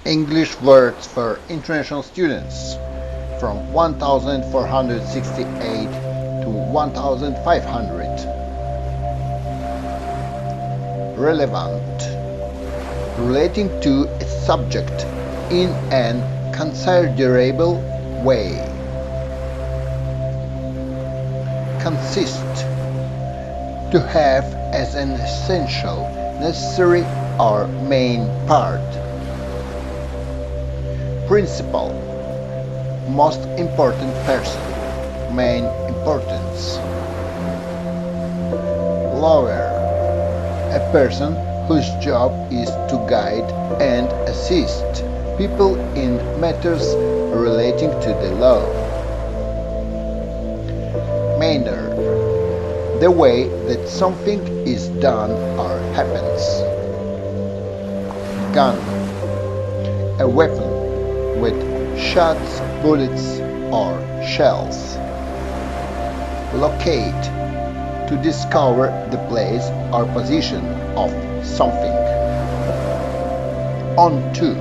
English words for international students from 1468 to 1500. Relevant, relating to a subject in an considerable way. Consist, to have as an essential, necessary or main part. Principal, most important person, main importance. Lawyer, a person whose job is to guide and assist people in matters relating to the law. Manner, the way that something is done or happens. Gun, a weapon with shots, bullets, or shells. Locate, to discover the place or position of something. Onto,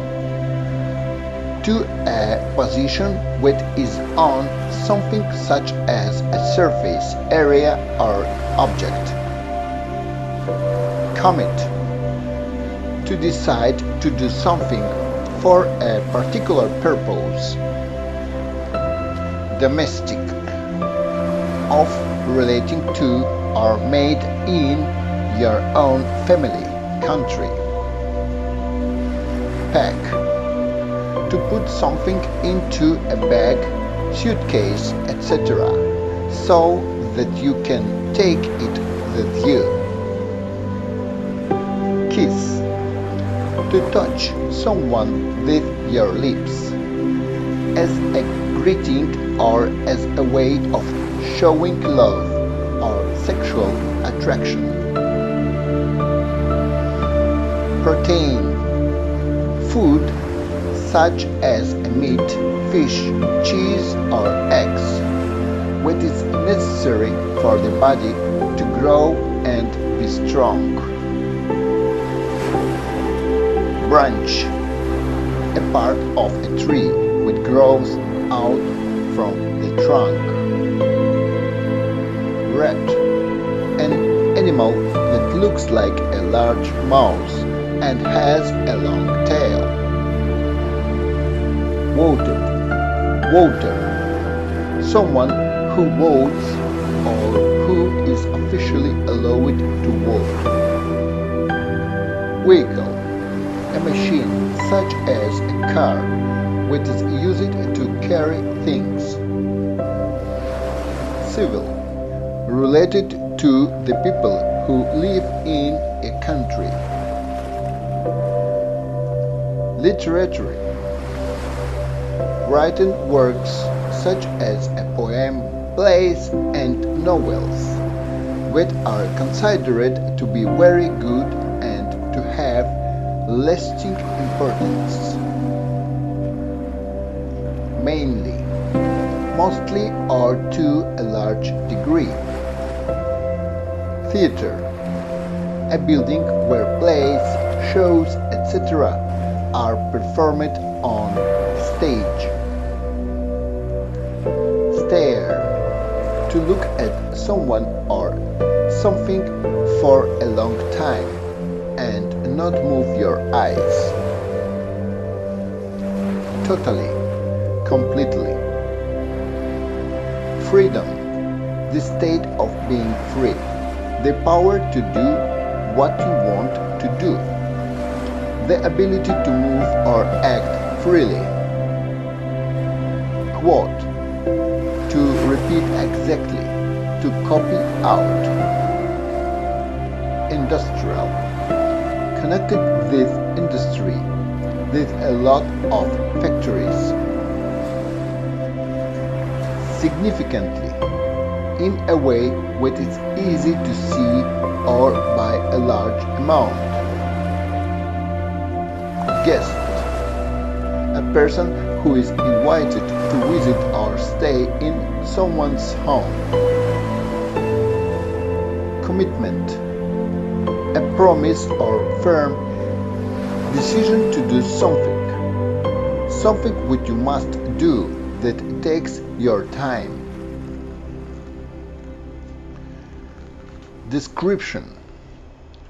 to a position which is on something such as a surface, area, or object. Commit, to decide to do something for a particular purpose. Domestic, of relating to or made in your own family, country. Pack, to put something into a bag, suitcase, etc., so that you can take it with you. Kiss, to touch someone with your lips, as a greeting or as a way of showing love or sexual attraction. Protein, food such as meat, fish, cheese, or eggs, which is necessary for the body to grow and be strong. Branch, a part of a tree which grows out from the trunk. Rat, an animal that looks like a large mouse and has a long tail. Voted, voter, someone who votes or who is officially allowed to vote. Vehicle, a machine such as a car which is used to carry things. Civil, related to the people who live in a country. Literary, written works such as a poem, plays, and novels, which are considered to be very good and to have lasting importance. Mainly, mostly or to a large degree. Theater, a building where plays, shows, etc. are performed on stage. Stare, to look at someone or something for a long time and not move your eyes. Totally, completely. Freedom, the state of being free, the power to do what you want to do, the ability to move or act freely. Quote, to repeat exactly, to copy out. Industrial, connected with industry, with a lot of factories. Significantly, in a way which is easy to see or by a large amount. Guest, a person who is invited to visit or stay in someone's home. Commitment, a promise or firm decision to do something. something which you must do that takes your time. Description: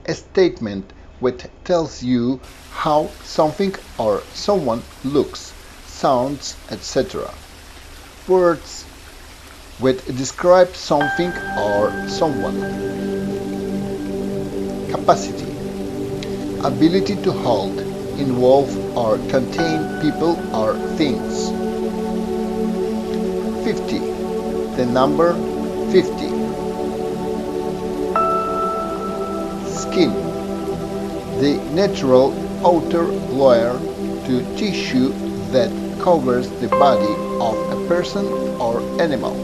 a statement which tells you how something or someone looks, sounds, etc. Words which describe something or someone. Capacity: ability to hold, involve or contain people or things. 50. The number 50. Skin: the natural outer layer to tissue that covers the body of a person or animal.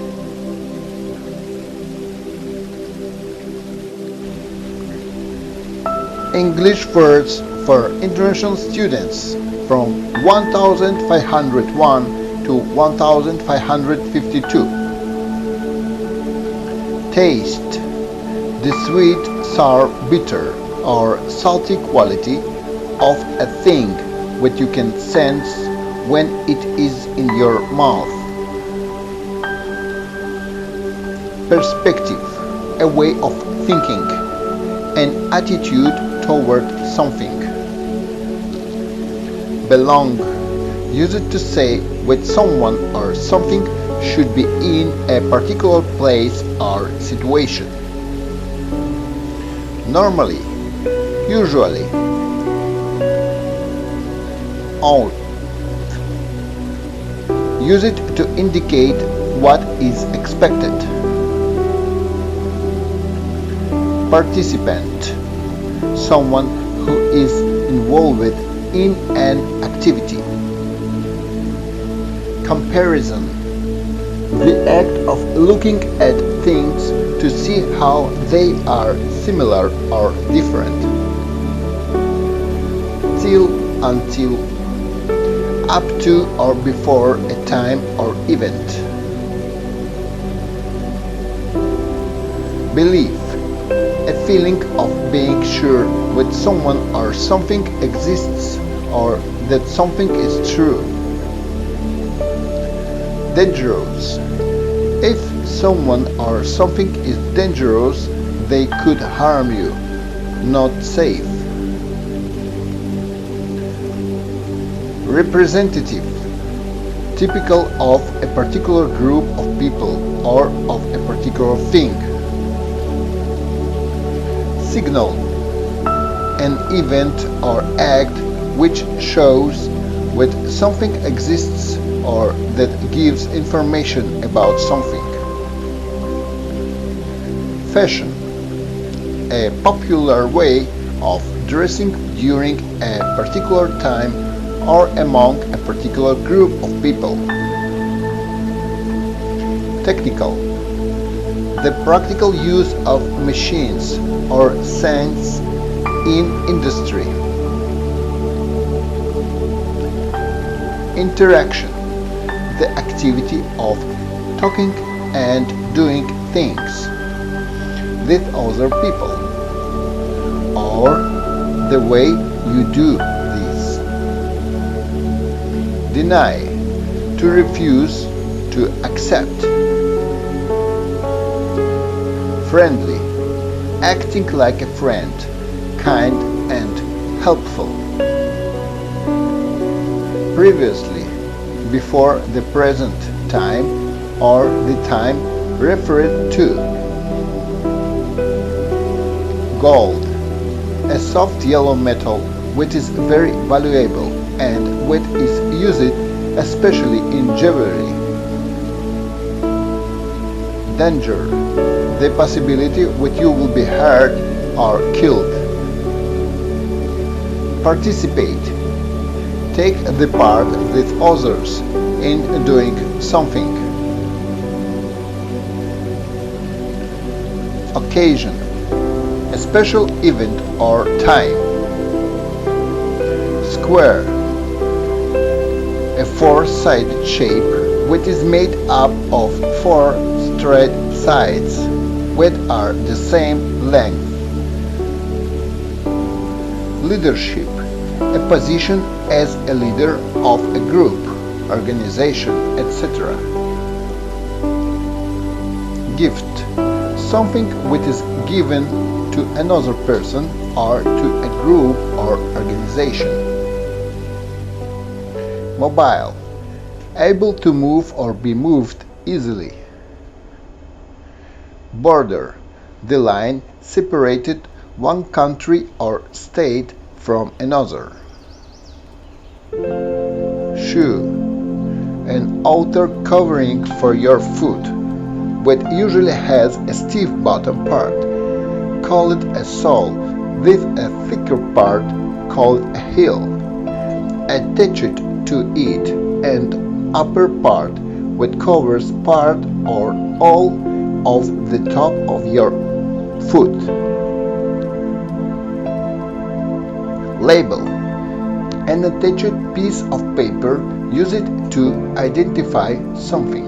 English words for international students from 1501 to 1552. Taste: the sweet, sour, bitter, or salty quality of a thing which you can sense when it is in your mouth. Perspective: a way of thinking, an attitude toward something. Belong: used to say when someone or something should be in a particular place or situation. Normally, usually. Ought: use it to indicate what is expected. Participant: someone who is involved in an activity. Comparison: the act of looking at things to see how they are similar or different. Till, until, up to or before a time or event. Belief: a feeling of being sure that someone or something exists or that something is true. Dangerous: if someone or something is dangerous, they could harm you. Not safe. Representative: typical of a particular group of people or of a particular thing. Signal: an event or act which shows that something exists or that gives information about something. Fashion: a popular way of dressing during a particular time or among a particular group of people. Technical: the practical use of machines or science in industry. Interaction: the activity of talking and doing things with other people, or the way you do this. Deny: to refuse, to accept. Friendly: acting like a friend, kind and helpful. Previously: before the present time or the time referred to. Gold: a soft yellow metal which is very valuable and which is used especially in jewelry. Danger: the possibility that you will be hurt or killed. Participate: take the part with others in doing something. Occasion: a special event or time. Square: a four-sided shape which is made up of four straight sides which are the same length. Leadership: a a position as a leader of a group, organization, etc. Gift, something which is given to another person or to a group or organization. Mobile, able to move or be moved easily. Border, the line separated one country or state from another. Shoe, an outer covering for your foot, but usually has a stiff bottom part, called a sole, with a thicker part called a heel, attached to it, and upper part which covers part or all of the top of your foot. Label, an attached piece of paper used to identify something.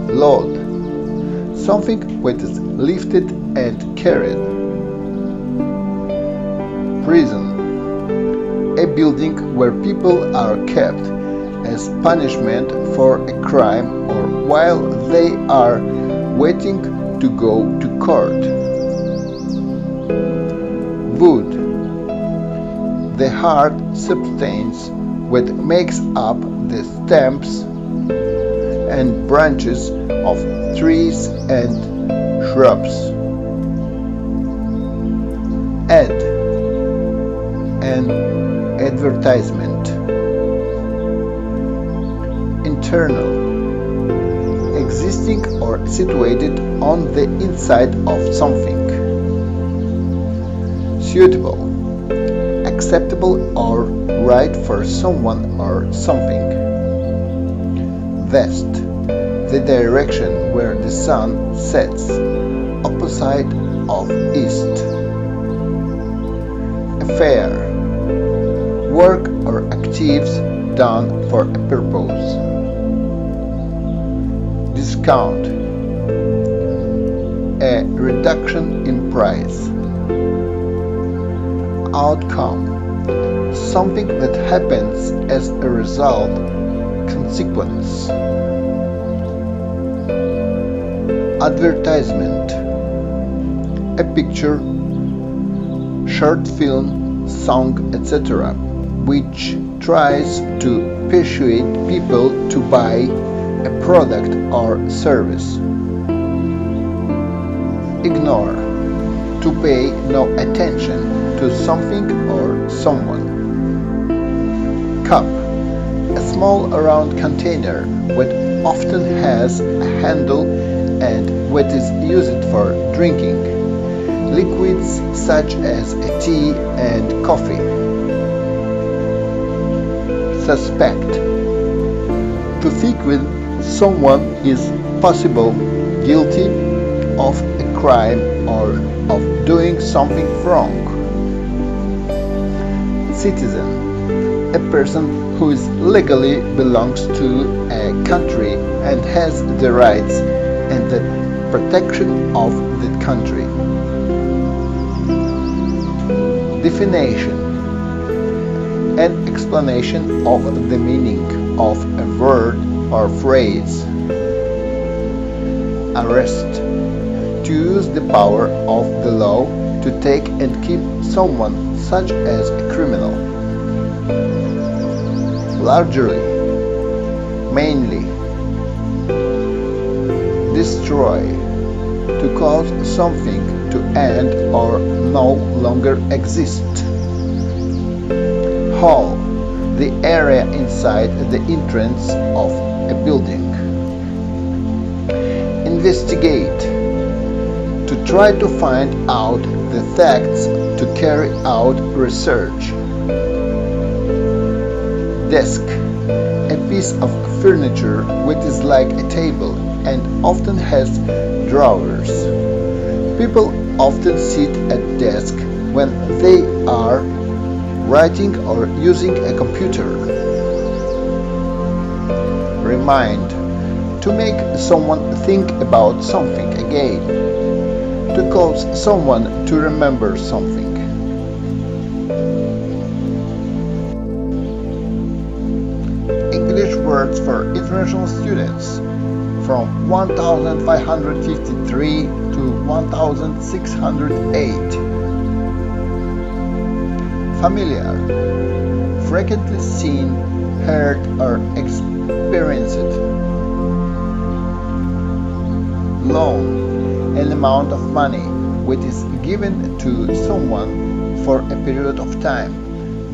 Load, something which is lifted and carried. Prison, a building where people are kept as punishment for a crime or while they are waiting to go to court. Wood, the hard substance which makes up the stems and branches of trees and shrubs. Ad, an advertisement. Internal, existing or situated on the inside of something. Suitable, acceptable or right for someone or something. West, the direction where the sun sets, opposite of east. Affair, work or activities done for a purpose. Discount, a reduction in price. Outcome, something that happens as a result, consequence. Advertisement, a picture, short film, song, etc., which tries to persuade people to buy a product or service. Ignore, to pay no attention to something or someone. Cup, a small round container which often has a handle and which is used for drinking liquids such as tea and coffee. Suspect, to think when someone is possible guilty of a crime or of doing something wrong. Citizen, a person who is legally belongs to a country and has the rights and the protection of that country. Definition, an explanation of the meaning of a word or phrase. Arrest, to use the power of the law to take and keep someone such as a criminal. Largely, mainly. Destroy, to cause something to end or no longer exist. Hall, the area inside the entrance of a building. Investigate, to try to find out the facts, to carry out research. Desk, a piece of furniture which is like a table and often has drawers. People often sit at desk when they are writing or using a computer. Remind, to make someone think about something again, to cause someone to remember something. awards for international students from 1,553 to 1,608. Familiar, frequently seen, heard, or experienced. Loan, an amount of money which is given to someone for a period of time,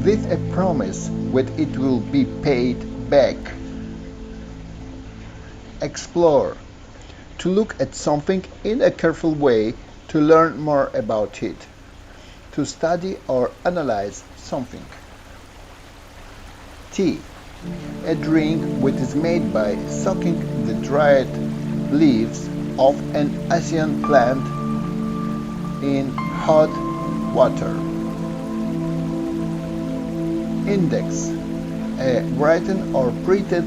with a promise that it will be paid back. Explore, to look at something in a careful way to learn more about it, to study or analyze something. Tea, a drink which is made by soaking the dried leaves of an Asian plant in hot water. Index, a written or printed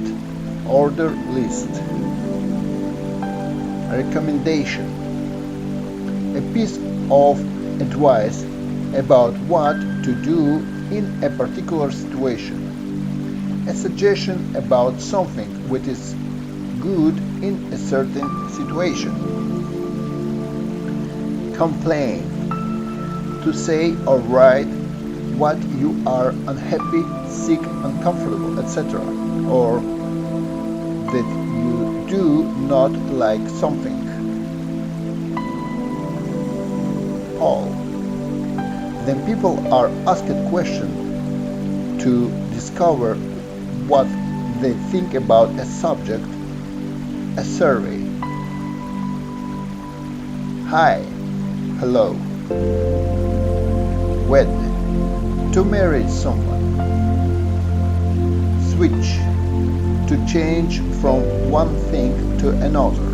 order list. Recommendation, a piece of advice about what to do in a particular situation. A suggestion about something which is good in a certain situation. Complain, to say or write what you are unhappy, sick, uncomfortable, etc., or that you do not like something. All. Then people are asked a question to discover what they think about a subject, a survey. Hi, hello. Wed, to marry someone. Switch, to change from one thing to another.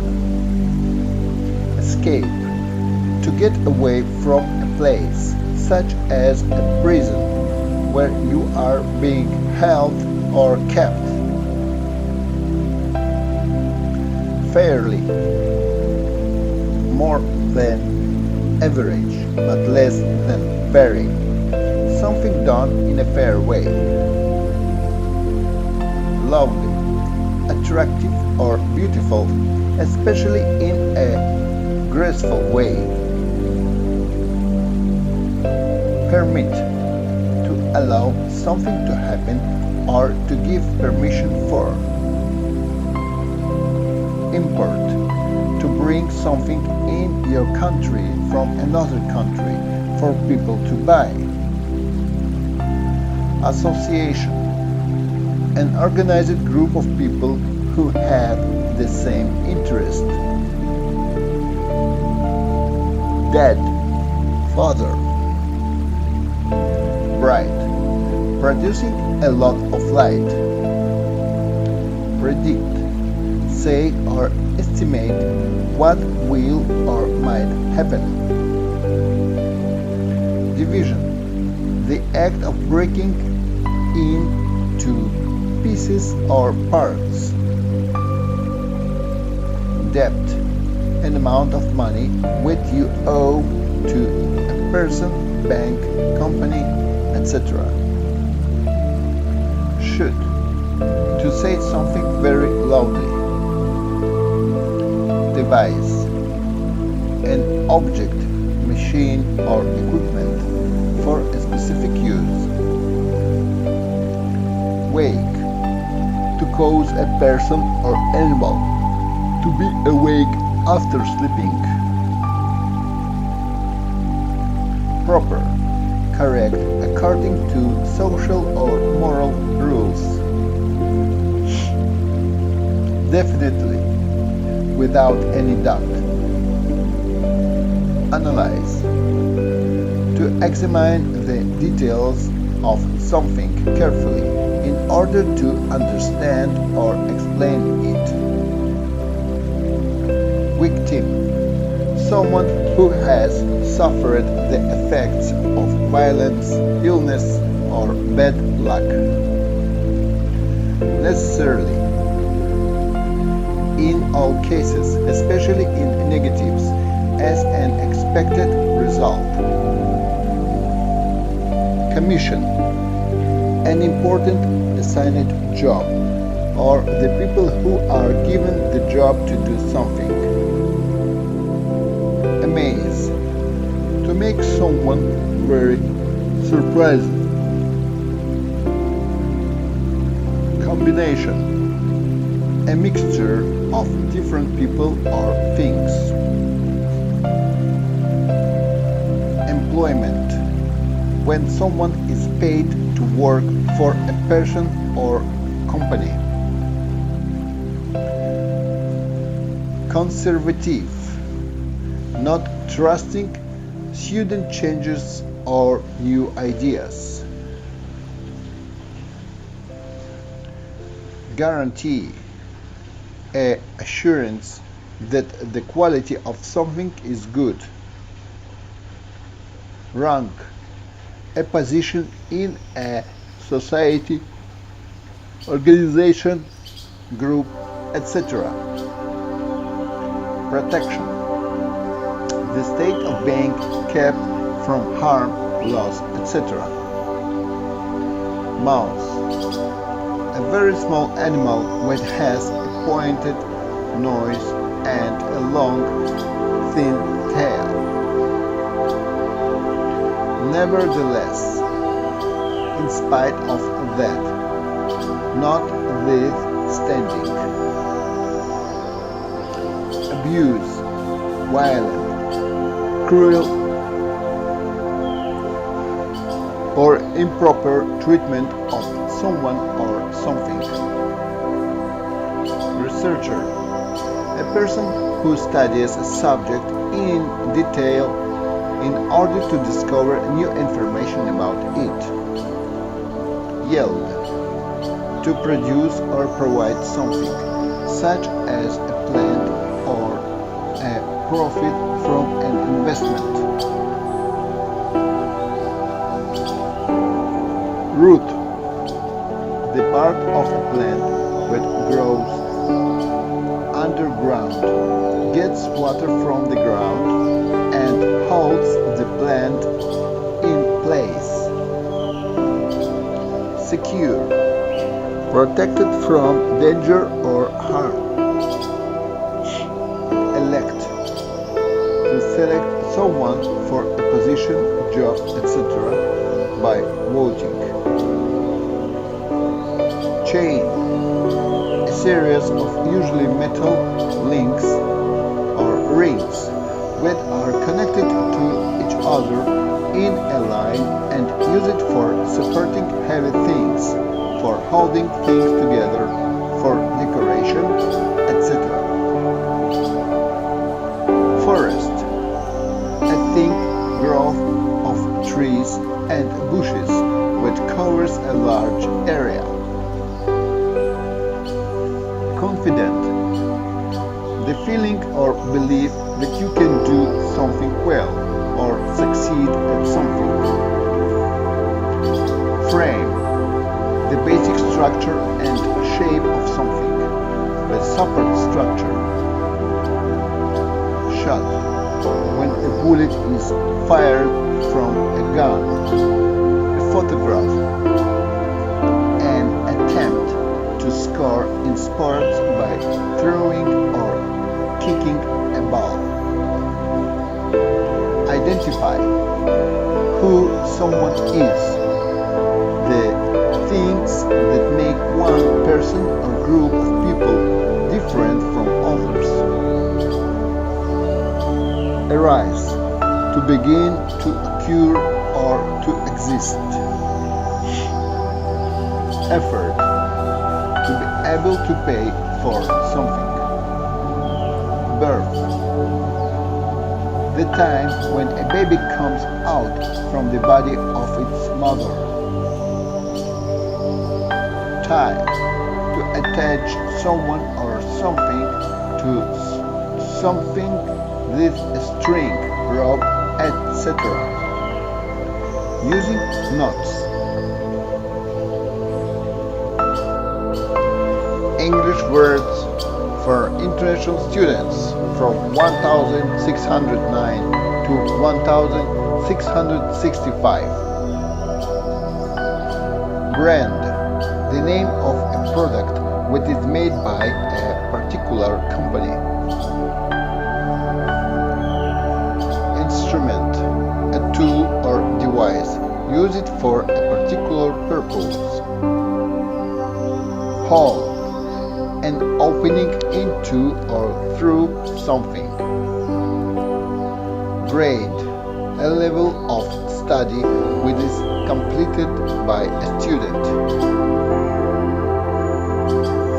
Escape, to get away from a place, such as a prison, where you are being held or kept. Fairly, more than average, but less than very. Something done in a fair way. Lovely, attractive or beautiful, especially in a graceful way. Permit, to allow something to happen or to give permission for. Import, to bring something in your country from another country for people to buy. Association, an organized group of people who have the same interest. Dad, father. Bright, producing a lot of light. Predict, say or estimate what will or might happen. Division, the act of breaking into pieces or parts. Debt, an amount of money which you owe to a person, bank, company, etc. Should, to say something very loudly. Device, an object, machine or equipment for a specific use. Wake, to cause a person or animal to be awake after sleeping. Proper, correct according to social or moral rules. Definitely, without any doubt. Analyze, to examine the details of something carefully in order to understand or explain it. Victim, someone who has suffered the effects of violence, illness, or bad luck. Necessarily, in all cases, especially in negatives, as an expected result. Commission, an important assigned job, or the people who are given the job to do something. Amaze, to make someone very surprised. Combination, a mixture of different people or things. Employment, when someone is paid to work for a person or company. Conservative, not trusting sudden changes or new ideas. Guarantee, a assurance that the quality of something is good. Rank, a position in a society, organization, group, etc. Protection, the state of being kept from harm, loss, etc. Mouse, a very small animal which has a pointed nose and a long, thin tail. Nevertheless, in spite of that, notwithstanding. Abuse, violent, cruel, or improper treatment of someone or something. Researcher, a person who studies a subject in detail in order to discover new information about it. Yield, to produce or provide something, such as a plant or a profit from an investment. Root, the part of a plant that grows underground, gets water from the ground, and holds the plant in place. Secure, protected from danger or harm. Elect, to select someone for a position, job, etc. by voting. Chain, a series of usually metal links or rings that are connected to each other in a line and use it for supporting heavy things, for holding things together, for decoration, etc. Forest, a thick growth of trees and bushes that covers a large area. Confident, the feeling or belief that you can do something well or succeed at something. Frame, the basic structure and shape of something, the support structure. Shot, when a bullet is fired from a gun. A photograph, an attempt to score in sports by throwing or kicking a ball. Identify, who someone is, the things that make one person or group of people different from others. Arise, to begin, to occur, or to exist. Effort, to be able to pay for something. Birth, the time when a baby comes out from the body of its mother. Tie, to attach someone or something to something with a string, rope, etc. Using knots. English words for international students from 1609 to 1665. Brand, the name of a product which is particular purpose. Whole, an opening into or through something. Grade, a level of study which is completed by a student.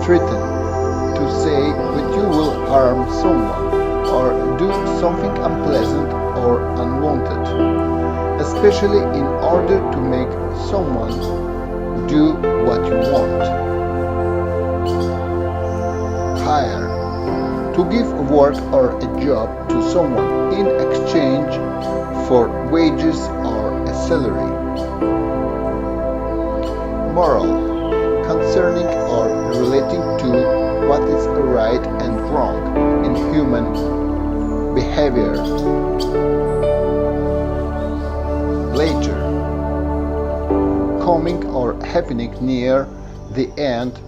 Threaten, to say that you will harm someone or do something unpleasant or unwanted, especially in order to make someone do what you want. Hire, to give work or a job to someone in exchange for wages or a salary. Moral, concerning or relating to what is right and wrong in human behavior. Later, coming or happening near the end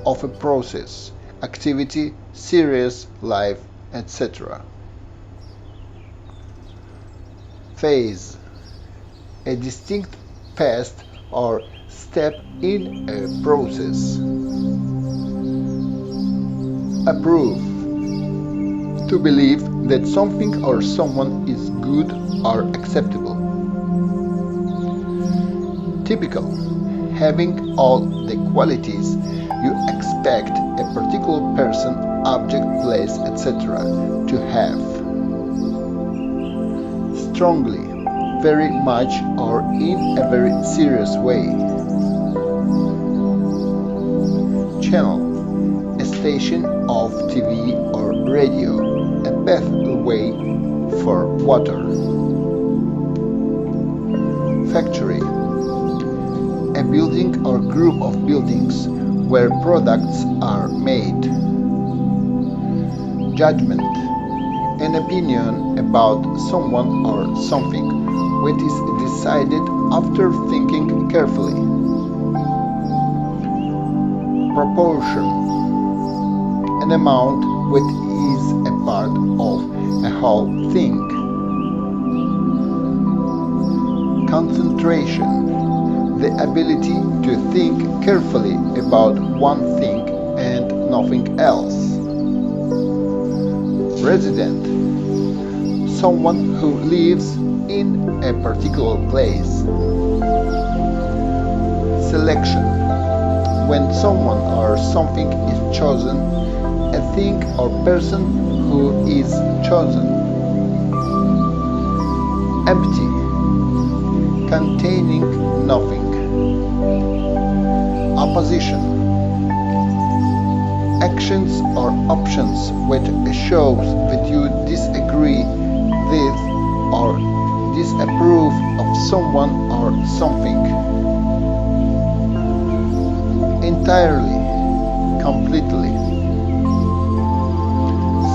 of a process, activity, series, life, etc. Phase, a distinct past or step in a process. Approve, to believe that something or someone is good or acceptable. Typical, having all the qualities you expect a particular person, object, place, etc. to have. Strongly, very much, or in a very serious way. Channel, a station of TV or radio, a pathway for water. Factory, a building or group of buildings where products are made. Judgment, an opinion about someone or something which is decided after thinking carefully. Proportion, an amount which is a part of a whole thing. Concentration, the ability to think carefully about one thing and nothing else. Resident, someone who lives in a particular place. Selection, when someone or something is chosen, a thing or person who is chosen. Empty, containing nothing. Opposition, actions or options which shows that you disagree with or disapprove of someone or something. Entirely, completely.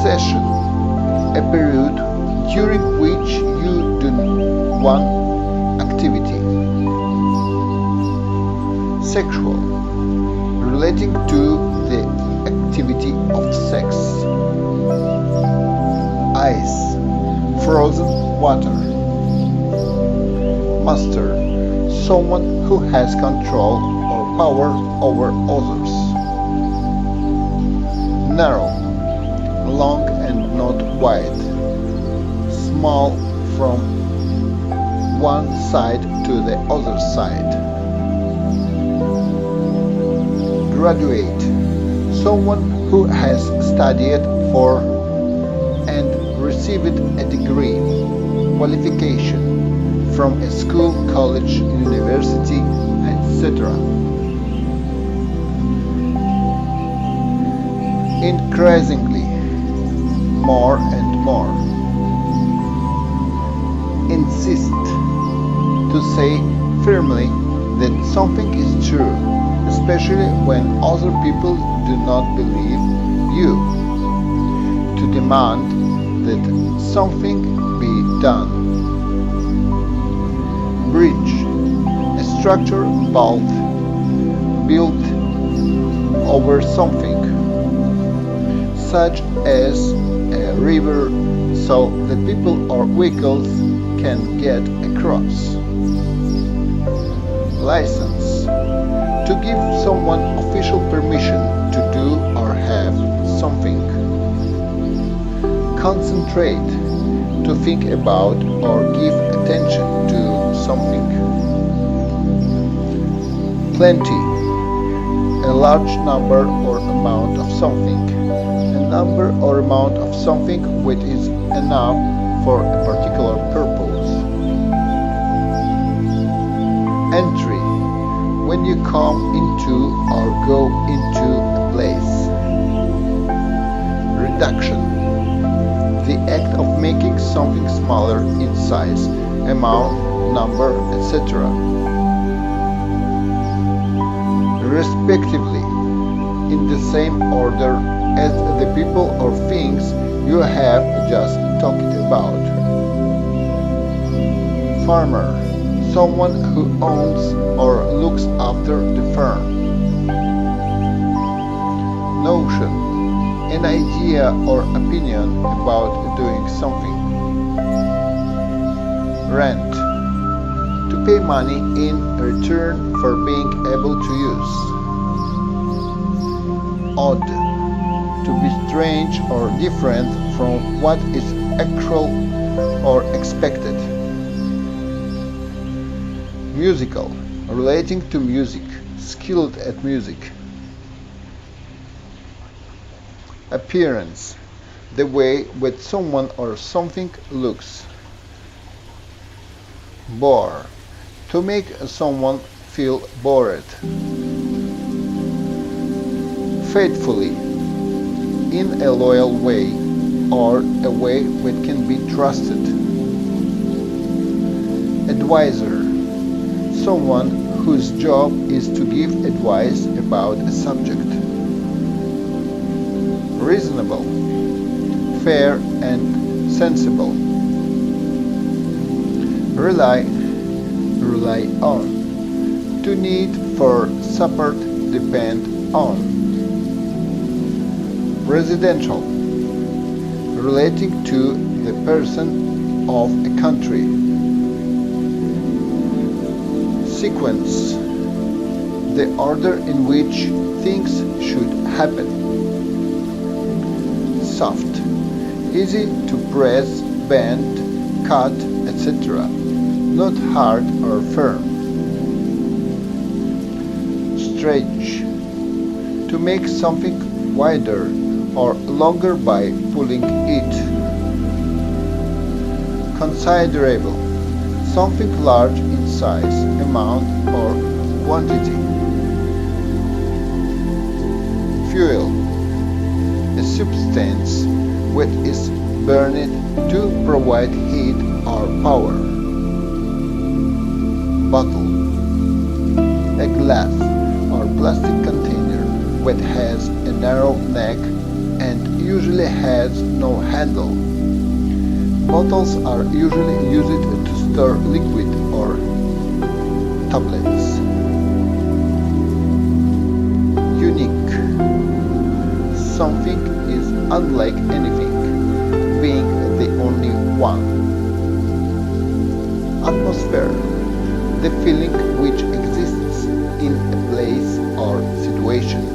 Session, a period during which you do one activity. Sexual, relating to the activity of sex. Ice, frozen water. Master, someone who has control or power over others. Narrow, long and not wide. Small from one side to the other side. Graduate, someone who has studied for and received a degree, qualification from a school, college, university, etc. Increasingly, more and more. Insist, to say firmly that something is true, especially when other people do not believe you. To demand that something be done. Bridge, a structure built over something, such as a river, so that people or vehicles can get across. license, to give someone official permission to do or have something. Concentrate, to think about or give attention to something. Plenty, a large number or amount of something, a number or amount of something which is enough for a particular purpose. Entry, when you come into or go into a place. Reduction, the act of making something smaller in size, amount, number, etc. Respectively, in the same order as the people or things you have just talked about. Farmer, someone who owns or looks after the farm. Notion, an idea or opinion about doing something. Rent, to pay money in return for being able to use. Odd, to be strange or different from what is actual or expected. Musical, relating to music, skilled at music. Appearance, the way which someone or something looks. Bore, to make someone feel bored. Faithfully, in a loyal way or a way which can be trusted. Advisor, someone whose job is to give advice about a subject. Reasonable, fair and sensible. Rely on, to need, for, support, depend on. Residential, relating to the person of a country. Sequence, the order in which things should happen. Soft, easy to press, bend, cut, etc. Not hard or firm. Stretch, to make something wider or longer by pulling it. Considerable, something large in size, amount or quantity. Fuel, a substance which is burned to provide heat or power. Bottle, a glass or plastic container which has a narrow neck and usually has no handle. Bottles are usually used to store liquid or tablets. Unique, something is unlike anything, being the only one. Atmosphere, the feeling which exists in a place or situation.